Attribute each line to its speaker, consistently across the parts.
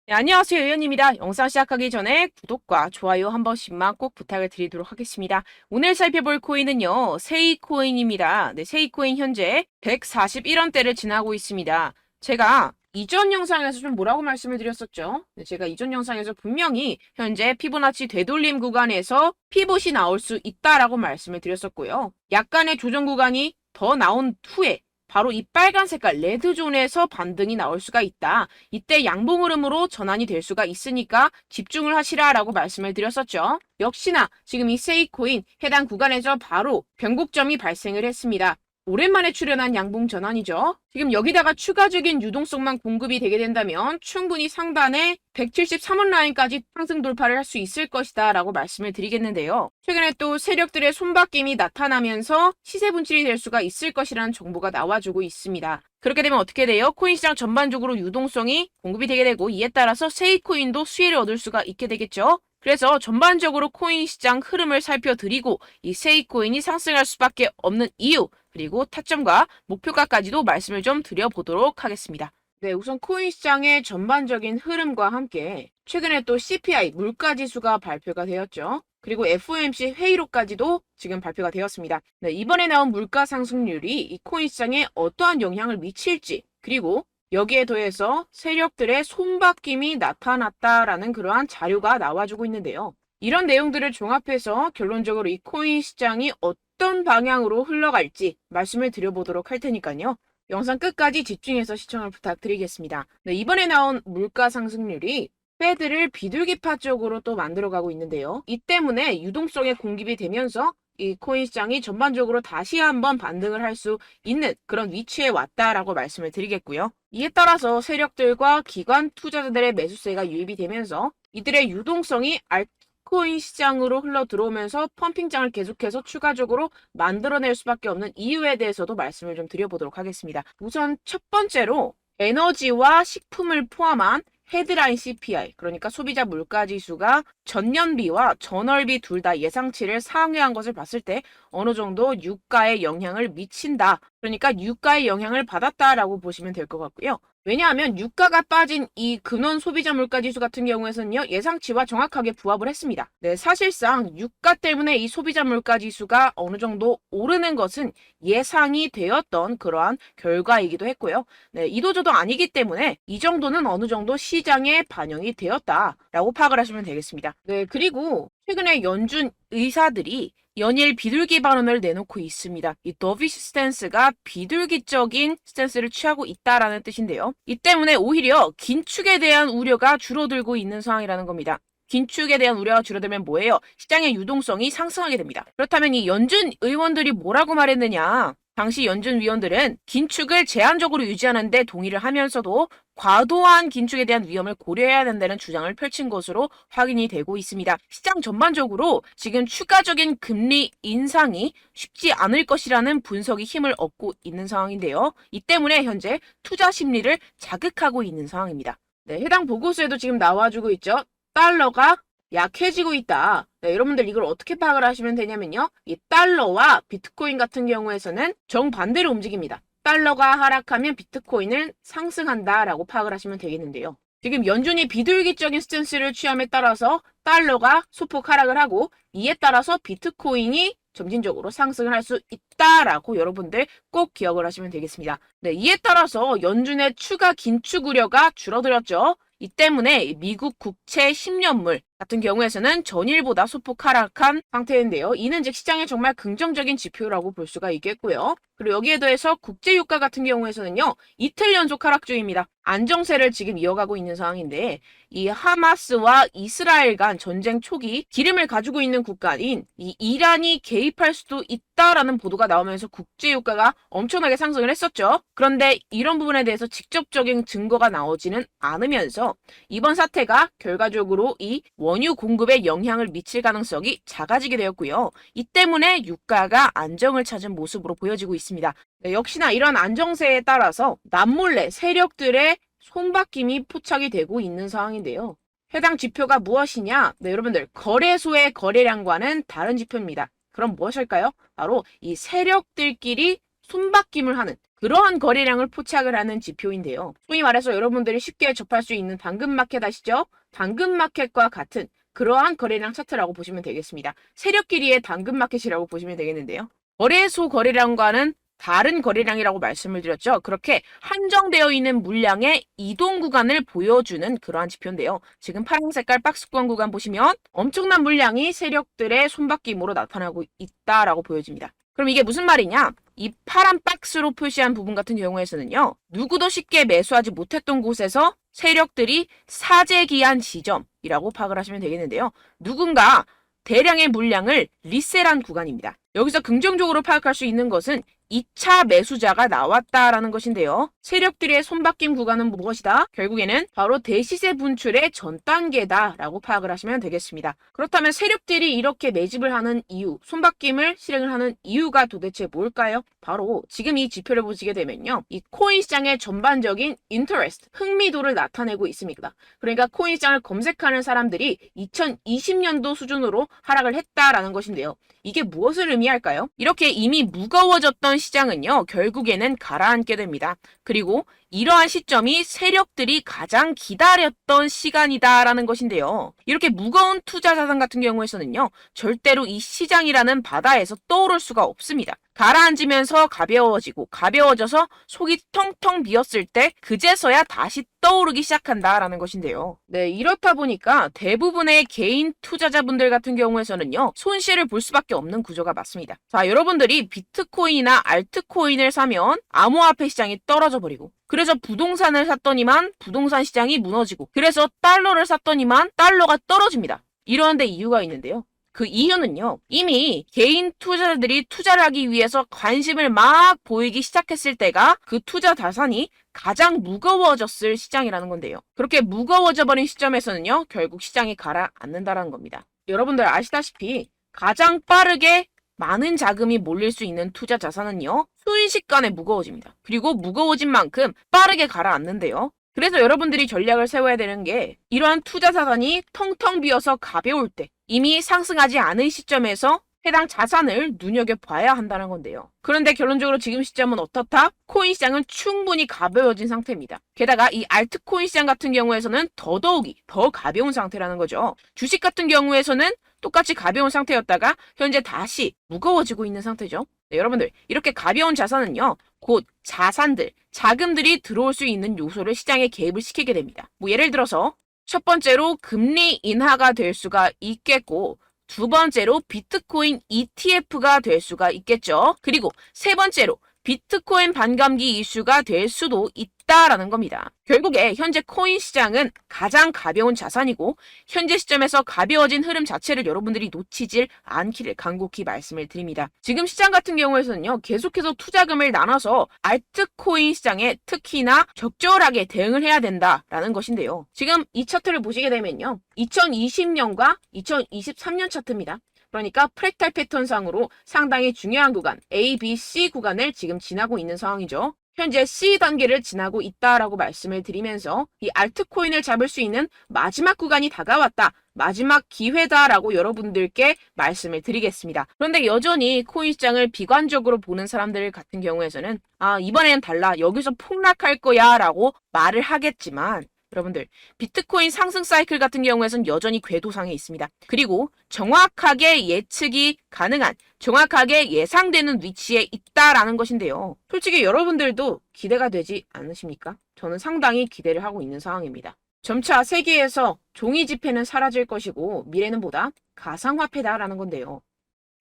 Speaker 1: 네, 안녕하세요. 의원입니다. 영상 시작하기 전에 구독과 좋아요 한 번씩만 꼭 부탁을 드리도록 하겠습니다. 오늘 살펴볼 코인은요, 세이코인입니다. 네, 세이코인 현재 141원대를 지나고 있습니다. 제가 이전 영상에서 좀 뭐라고 말씀을 드렸었죠? 네, 제가 이전 영상에서 분명히 현재 피보나치 되돌림 구간에서 피봇이 나올 수 있다라고 말씀을 드렸었고요. 약간의 조정 구간이 더 나온 후에 바로 이 빨간 색깔 레드존에서 반등이 나올 수가 있다. 이때 양봉 흐름으로 전환이 될 수가 있으니까 집중을 하시라라고 말씀을 드렸었죠. 역시나 지금 이 세이코인 해당 구간에서 바로 변곡점이 발생을 했습니다. 오랜만에 출현한 양봉 전환이죠. 지금 여기다가 추가적인 유동성만 공급이 되게 된다면 충분히 상단에 173원 라인까지 상승 돌파를 할 수 있을 것이다 라고 말씀을 드리겠는데요. 최근에 또 세력들의 손바뀜이 나타나면서 시세 분출이 될 수가 있을 것이라는 정보가 나와주고 있습니다. 그렇게 되면 어떻게 돼요? 코인 시장 전반적으로 유동성이 공급이 되게 되고 이에 따라서 세이코인도 수혜를 얻을 수가 있게 되겠죠. 그래서 전반적으로 코인 시장 흐름을 살펴드리고 이 세이코인이 상승할 수밖에 없는 이유 그리고 타점과 목표가까지도 말씀을 좀 드려보도록 하겠습니다. 네, 우선 코인 시장의 전반적인 흐름과 함께 최근에 또 CPI 물가지수가 발표가 되었죠. 그리고 FOMC 회의록까지도 지금 발표가 되었습니다. 네, 이번에 나온 물가 상승률이 이 코인 시장에 어떠한 영향을 미칠지 그리고 여기에 더해서 세력들의 손바뀜이 나타났다라는 그러한 자료가 나와주고 있는데요. 이런 내용들을 종합해서 결론적으로 이 코인 시장이 어떤 방향으로 흘러갈지 말씀을 드려보도록 할 테니까요. 영상 끝까지 집중해서 시청을 부탁드리겠습니다. 네, 이번에 나온 물가 상승률이 패드를 비둘기파 쪽으로 또 만들어가고 있는데요. 이 때문에 유동성에 공급이 되면서 이 코인 시장이 전반적으로 다시 한번 반등을 할 수 있는 그런 위치에 왔다라고 말씀을 드리겠고요. 이에 따라서 세력들과 기관 투자자들의 매수세가 유입이 되면서 이들의 유동성이 알트코인 시장으로 흘러 들어오면서 펌핑장을 계속해서 추가적으로 만들어낼 수밖에 없는 이유에 대해서도 말씀을 좀 드려보도록 하겠습니다. 우선 첫 번째로 에너지와 식품을 포함한 헤드라인 CPI, 그러니까 소비자 물가지수가 전년비와 전월비 둘 다 예상치를 상회한 것을 봤을 때 어느 정도 유가에 영향을 미친다. 그러니까 유가에 영향을 받았다라고 보시면 될 것 같고요. 왜냐하면 유가가 빠진 이 근원 소비자 물가지수 같은 경우에서는요, 예상치와 정확하게 부합을 했습니다. 네, 사실상 유가 때문에 이 소비자 물가지수가 어느 정도 오르는 것은 예상이 되었던 그러한 결과이기도 했고요. 네, 이도저도 아니기 때문에 이 정도는 어느 정도 시장에 반영이 되었다라고 파악을 하시면 되겠습니다. 네, 그리고 최근에 연준 의사들이 연일 비둘기 발언을 내놓고 있습니다. 이 더비시 스탠스가 비둘기적인 스탠스를 취하고 있다라는 뜻인데요. 이 때문에 오히려 긴축에 대한 우려가 줄어들고 있는 상황이라는 겁니다. 긴축에 대한 우려가 줄어들면 뭐예요? 시장의 유동성이 상승하게 됩니다. 그렇다면 이 연준 의원들이 뭐라고 말했느냐? 당시 연준 위원들은 긴축을 제한적으로 유지하는 데 동의를 하면서도 과도한 긴축에 대한 위험을 고려해야 된다는 주장을 펼친 것으로 확인이 되고 있습니다. 시장 전반적으로 지금 추가적인 금리 인상이 쉽지 않을 것이라는 분석이 힘을 얻고 있는 상황인데요. 이 때문에 현재 투자 심리를 자극하고 있는 상황입니다. 네, 해당 보고서에도 지금 나와주고 있죠. 달러가 약해지고 있다. 네, 여러분들 이걸 어떻게 파악을 하시면 되냐면요. 이 달러와 비트코인 같은 경우에서는 정반대로 움직입니다. 달러가 하락하면 비트코인은 상승한다라고 파악을 하시면 되겠는데요. 지금 연준이 비둘기적인 스탠스를 취함에 따라서 달러가 소폭 하락을 하고 이에 따라서 비트코인이 점진적으로 상승을 할 수 있다라고 여러분들 꼭 기억을 하시면 되겠습니다. 네, 이에 따라서 연준의 추가 긴축 우려가 줄어들었죠. 이 때문에 미국 국채 10년물 같은 경우에서는 전일보다 소폭 하락한 상태인데요. 이는 즉 시장의 정말 긍정적인 지표라고 볼 수가 있겠고요. 그리고 여기에 더해서 국제유가 같은 경우에서는요. 이틀 연속 하락 중입니다. 안정세를 지금 이어가고 있는 상황인데 이 하마스와 이스라엘 간 전쟁 초기 기름을 가지고 있는 국가인 이 이란이 개입할 수도 있다라는 보도가 나오면서 국제유가가 엄청나게 상승을 했었죠. 그런데 이런 부분에 대해서 직접적인 증거가 나오지는 않으면서 이번 사태가 결과적으로 이 원유 공급에 영향을 미칠 가능성이 작아지게 되었고요. 이 때문에 유가가 안정을 찾은 모습으로 보여지고 있습니다. 네, 역시나 이런 안정세에 따라서 남몰래 세력들의 손바뀜이 포착이 되고 있는 상황인데요. 해당 지표가 무엇이냐? 네, 여러분들 거래소의 거래량과는 다른 지표입니다. 그럼 무엇일까요? 바로 이 세력들끼리 손바뀜을 하는 그러한 거래량을 포착을 하는 지표인데요. 소위 말해서 여러분들이 쉽게 접할 수 있는 당근마켓 아시죠? 당근마켓과 같은 그러한 거래량 차트라고 보시면 되겠습니다. 세력끼리의 당근마켓이라고 보시면 되겠는데요. 거래소 거래량과는 다른 거래량이라고 말씀을 드렸죠. 그렇게 한정되어 있는 물량의 이동 구간을 보여주는 그러한 지표인데요. 지금 파란 색깔 박스권 구간 보시면 엄청난 물량이 세력들의 손바뀜으로 나타나고 있다라고 보여집니다. 그럼 이게 무슨 말이냐? 이 파란 박스로 표시한 부분 같은 경우에서는요. 누구도 쉽게 매수하지 못했던 곳에서 세력들이 사재기한 지점이라고 파악을 하시면 되겠는데요. 누군가 대량의 물량을 리셀한 구간입니다. 여기서 긍정적으로 파악할 수 있는 것은 2차 매수자가 나왔다라는 것인데요. 세력들의 손바뀜 구간은 무엇이다? 결국에는 바로 대시세 분출의 전 단계다라고 파악을 하시면 되겠습니다. 그렇다면 세력들이 이렇게 매집을 하는 이유, 손바뀜을 실행을 하는 이유가 도대체 뭘까요? 바로 지금 이 지표를 보시게 되면요. 이 코인 시장의 전반적인 interest, 흥미도를 나타내고 있습니다. 그러니까 코인 시장을 검색하는 사람들이 2020년도 수준으로 하락을 했다라는 것인데요. 이게 무엇을 의미할까요? 이렇게 이미 무거워졌던 시장은요, 결국에는 가라앉게 됩니다. 그리고 이러한 시점이 세력들이 가장 기다렸던 시간이다라는 것인데요. 이렇게 무거운 투자 자산 같은 경우에서는요, 절대로 이 시장이라는 바다에서 떠오를 수가 없습니다. 가라앉으면서 가벼워지고 가벼워져서 속이 텅텅 비었을 때 그제서야 다시 떠오르기 시작한다라는 것인데요. 네, 이렇다 보니까 대부분의 개인 투자자분들 같은 경우에서는요, 손실을 볼 수밖에 없는 구조가 맞습니다. 자, 여러분들이 비트코인이나 알트코인을 사면 암호화폐 시장이 떨어져 버리고, 그래서 부동산을 샀더니만 부동산 시장이 무너지고, 그래서 달러를 샀더니만 달러가 떨어집니다. 이러는데 이유가 있는데요. 그 이유는요, 이미 개인 투자자들이 투자를 하기 위해서 관심을 막 보이기 시작했을 때가 그 투자 자산이 가장 무거워졌을 시장이라는 건데요. 그렇게 무거워져 버린 시점에서는요, 결국 시장이 가라앉는다는 겁니다. 여러분들 아시다시피 가장 빠르게 많은 자금이 몰릴 수 있는 투자 자산은요, 순식간에 무거워집니다. 그리고 무거워진 만큼 빠르게 가라앉는데요. 그래서 여러분들이 전략을 세워야 되는 게 이러한 투자 자산이 텅텅 비어서 가벼울 때, 이미 상승하지 않은 시점에서 해당 자산을 눈여겨봐야 한다는 건데요. 그런데 결론적으로 지금 시점은 어떻다? 코인 시장은 충분히 가벼워진 상태입니다. 게다가 이 알트코인 시장 같은 경우에서는 더더욱이 더 가벼운 상태라는 거죠. 주식 같은 경우에서는 똑같이 가벼운 상태였다가 현재 다시 무거워지고 있는 상태죠. 네, 여러분들 이렇게 가벼운 자산은요, 곧 자산들, 자금들이 들어올 수 있는 요소를 시장에 개입을 시키게 됩니다. 뭐 예를 들어서 첫 번째로 금리 인하가 될 수가 있겠고, 두 번째로 비트코인 ETF가 될 수가 있겠죠. 그리고 세 번째로 비트코인 반감기 이슈가 될 수도 있다라는 겁니다. 결국에 현재 코인 시장은 가장 가벼운 자산이고, 현재 시점에서 가벼워진 흐름 자체를 여러분들이 놓치질 않기를 간곡히 말씀을 드립니다. 지금 시장 같은 경우에서는요, 계속해서 투자금을 나눠서 알트코인 시장에 특히나 적절하게 대응을 해야 된다라는 것인데요. 지금 이 차트를 보시게 되면요, 2020년과 2023년 차트입니다. 그러니까 프랙탈 패턴상으로 상당히 중요한 구간, A, B, C 구간을 지금 지나고 있는 상황이죠. 현재 C 단계를 지나고 있다라고 말씀을 드리면서 이 알트코인을 잡을 수 있는 마지막 구간이 다가왔다, 마지막 기회다라고 여러분들께 말씀을 드리겠습니다. 그런데 여전히 코인 시장을 비관적으로 보는 사람들 같은 경우에서는 이번에는 달라, 여기서 폭락할 거야 라고 말을 하겠지만, 여러분들 비트코인 상승 사이클 같은 경우에는 여전히 궤도상에 있습니다. 그리고 정확하게 예측이 가능한, 정확하게 예상되는 위치에 있다라는 것인데요. 솔직히 여러분들도 기대가 되지 않으십니까? 저는 상당히 기대를 하고 있는 상황입니다. 점차 세계에서 종이 지폐는 사라질 것이고 미래는 보다 가상화폐다라는 건데요.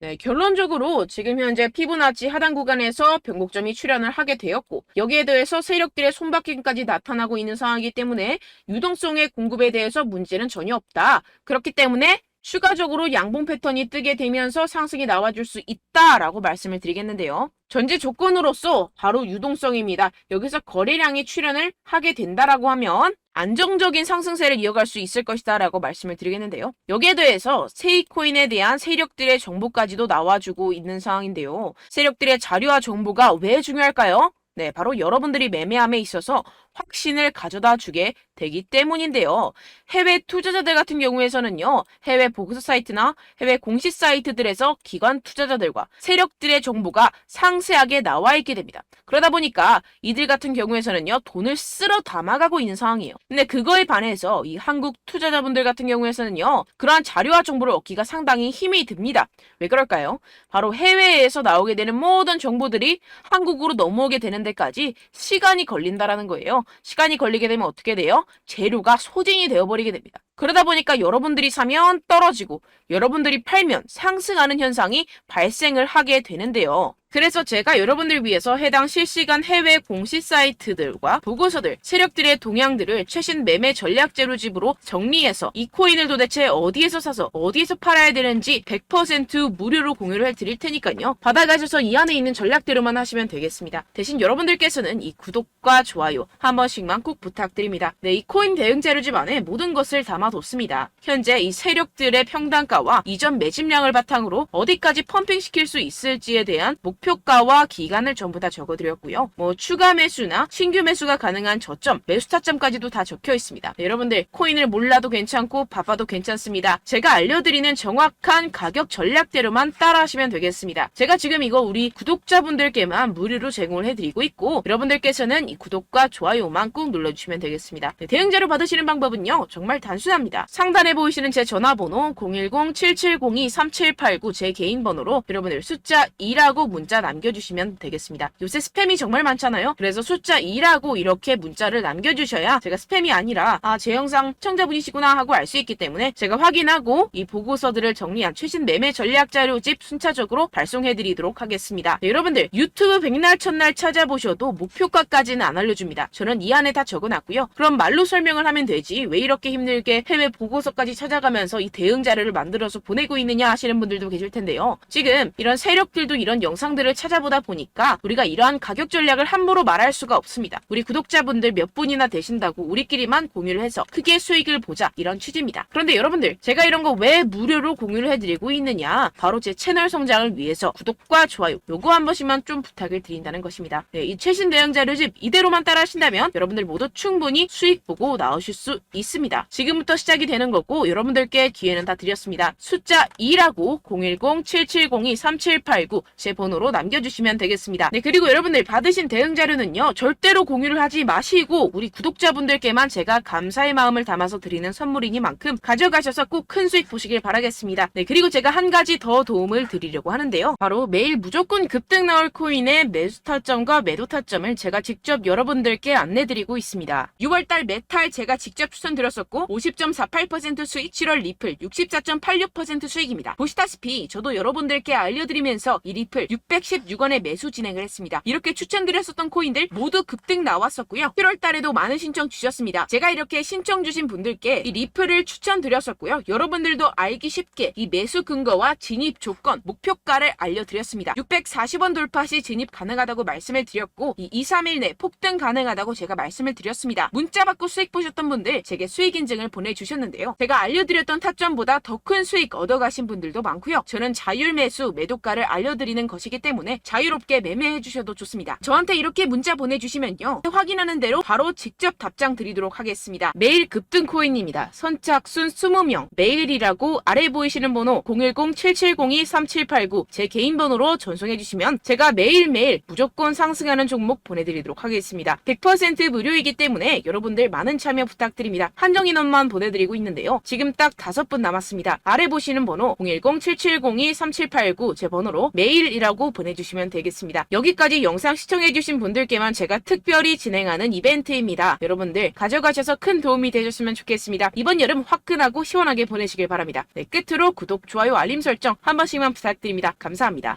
Speaker 1: 네, 결론적으로 지금 현재 피보나치 하단 구간에서 변곡점이 출현을 하게 되었고, 여기에 대해서 세력들의 손바뀜까지 나타나고 있는 상황이기 때문에 유동성의 공급에 대해서 문제는 전혀 없다. 그렇기 때문에 추가적으로 양봉 패턴이 뜨게 되면서 상승이 나와줄 수 있다라고 말씀을 드리겠는데요. 전제 조건으로서 바로 유동성입니다. 여기서 거래량이 출현을 하게 된다라고 하면 안정적인 상승세를 이어갈 수 있을 것이다 라고 말씀을 드리겠는데요. 여기에 대해서 세이코인에 대한 세력들의 정보까지도 나와주고 있는 상황인데요. 세력들의 자료와 정보가 왜 중요할까요? 네, 바로 여러분들이 매매함에 있어서 확신을 가져다 주게 되기 때문인데요. 해외 투자자들 같은 경우에서는요, 해외 보고서 사이트나 해외 공시 사이트들에서 기관 투자자들과 세력들의 정보가 상세하게 나와 있게 됩니다. 그러다 보니까 이들 같은 경우에서는요, 돈을 쓸어 담아가고 있는 상황이에요. 근데 그거에 반해서 이 한국 투자자분들 같은 경우에서는요, 그러한 자료와 정보를 얻기가 상당히 힘이 듭니다. 왜 그럴까요? 바로 해외에서 나오게 되는 모든 정보들이 한국으로 넘어오게 되는 데까지 시간이 걸린다라는 거예요. 시간이 걸리게 되면 어떻게 돼요? 재료가 소진이 되어버리게 됩니다. 그러다 보니까 여러분들이 사면 떨어지고 여러분들이 팔면 상승하는 현상이 발생을 하게 되는데요. 그래서 제가 여러분들 위해서 해당 실시간 해외 공시 사이트들과 보고서들, 세력들의 동향들을 최신 매매 전략 재료집으로 정리해서 이 코인을 도대체 어디에서 사서 어디에서 팔아야 되는지 100% 무료로 공유를 해드릴 테니까요. 받아가셔서 이 안에 있는 전략대로만 하시면 되겠습니다. 대신 여러분들께서는 이 구독과 좋아요 한 번씩만 꼭 부탁드립니다. 네, 이 코인 대응 재료집 안에 모든 것을 담아뒀습니다. 현재 이 세력들의 평단가와 이전 매집량을 바탕으로 어디까지 펌핑시킬 수 있을지에 대한 목표가와 기간을 전부 다 적어드렸고요. 추가 매수나 신규 매수가 가능한 저점, 매수 타점까지도 다 적혀 있습니다. 네, 여러분들 코인을 몰라도 괜찮고 바빠도 괜찮습니다. 제가 알려드리는 정확한 가격 전략대로만 따라하시면 되겠습니다. 제가 지금 이거 우리 구독자분들께만 무료로 제공을 해드리고 있고 여러분들께서는 이 구독과 좋아요만 꾹 눌러주시면 되겠습니다. 네, 대응자료 받으시는 방법은요. 정말 단순합니다. 상단에 보이시는 제 전화번호 010-7702-3789 제 개인 번호로 여러분들 숫자 2라고 문자 남겨주시면 되겠습니다. 요새 스팸이 정말 많잖아요. 그래서 숫자 2라고 이렇게 문자를 남겨주셔야 제가 스팸이 아니라 제 영상 시청자분이시구나 하고 알 수 있기 때문에 제가 확인하고 이 보고서들을 정리한 최신 매매 전략 자료집 순차적으로 발송해드리도록 하겠습니다. 네, 여러분들 유튜브 백날 첫날 찾아보셔도 목표가까지는 안 알려줍니다. 저는 이 안에 다 적어놨고요. 그럼 말로 설명을 하면 되지 왜 이렇게 힘들게 해외 보고서까지 찾아가면서 이 대응 자료를 만들어서 보내고 있느냐 하시는 분들도 계실 텐데요. 지금 이런 세력들도 이런 영상들을 찾아보다 보니까 우리가 이러한 가격 전략을 함부로 말할 수가 없습니다. 우리 구독자분들 몇 분이나 되신다고 우리끼리만 공유를 해서 크게 수익을 보자 이런 취지입니다. 그런데 여러분들 제가 이런 거 왜 무료로 공유를 해드리고 있느냐 바로 제 채널 성장을 위해서 구독과 좋아요 요거 한 번씩만 좀 부탁을 드린다는 것입니다. 네, 이 최신 대응 자료집 이대로만 따라 하신다면 여러분들 모두 충분히 수익 보고 나오실 수 있습니다. 지금부터 시작이 되는 거고 여러분들께 기회는 다 드렸습니다. 숫자 2라고 010-7702-3789 제 번호로 남겨주시면 되겠습니다. 네, 그리고 여러분들 받으신 대응 자료는요 절대로 공유를 하지 마시고 우리 구독자분들께만 제가 감사의 마음을 담아서 드리는 선물이니만큼 가져가셔서 꼭 큰 수익 보시길 바라겠습니다. 네, 그리고 제가 한 가지 더 도움을 드리려고 하는데요. 바로 매일 무조건 급등 나올 코인의 매수 타점과 매도 타점을 제가 직접 여러분들께 안내드리고 있습니다. 6월달 메탈 제가 직접 추천드렸었고 50.48% 수익, 7월 리플 64.86% 수익입니다. 보시다시피 저도 여러분들께 알려드리면서 이 리플 616원에 매수 진행을 했습니다. 이렇게 추천드렸었던 코인들 모두 급등 나왔었고요. 7월 달에도 많은 신청 주셨습니다. 제가 이렇게 신청 주신 분들께 이 리플을 추천드렸었고요. 여러분들도 알기 쉽게 이 매수 근거와 진입 조건, 목표가를 알려드렸습니다. 640원 돌파 시 진입 가능하다고 말씀을 드렸고 이 2-3일 내 폭등 가능하다고 제가 말씀을 드렸습니다. 문자 받고 수익 보셨던 분들 제게 수익 인증을 보내주셨는데요. 제가 알려드렸던 타점보다 더 큰 수익 얻어가신 분들도 많고요. 저는 자율 매수, 매도가를 알려드리는 것이기 때문에 자유롭게 매매해 주셔도 좋습니다. 저한테 이렇게 문자 보내주시면요. 확인하는 대로 바로 직접 답장 드리도록 하겠습니다. 매일 급등 코인입니다. 선착순 20명, 매일이라고 아래 보이시는 번호 010-7702-3789 제 개인 번호로 전송해 주시면 제가 매일매일 무조건 상승하는 종목 보내드리도록 하겠습니다. 100% 무료이기 때문에 여러분들 많은 참여 부탁드립니다. 한정 인원만 보내드리고 있는데요. 지금 딱 5분 남았습니다. 아래 보시는 번호 010-7702-3789 제 번호로 메일이라고 보내주시면 되겠습니다. 여기까지 영상 시청해주신 분들께만 제가 특별히 진행하는 이벤트입니다. 여러분들 가져가셔서 큰 도움이 되셨으면 좋겠습니다. 이번 여름 화끈하고 시원하게 보내시길 바랍니다. 네, 끝으로 구독, 좋아요, 알림 설정 한 번씩만 부탁드립니다. 감사합니다.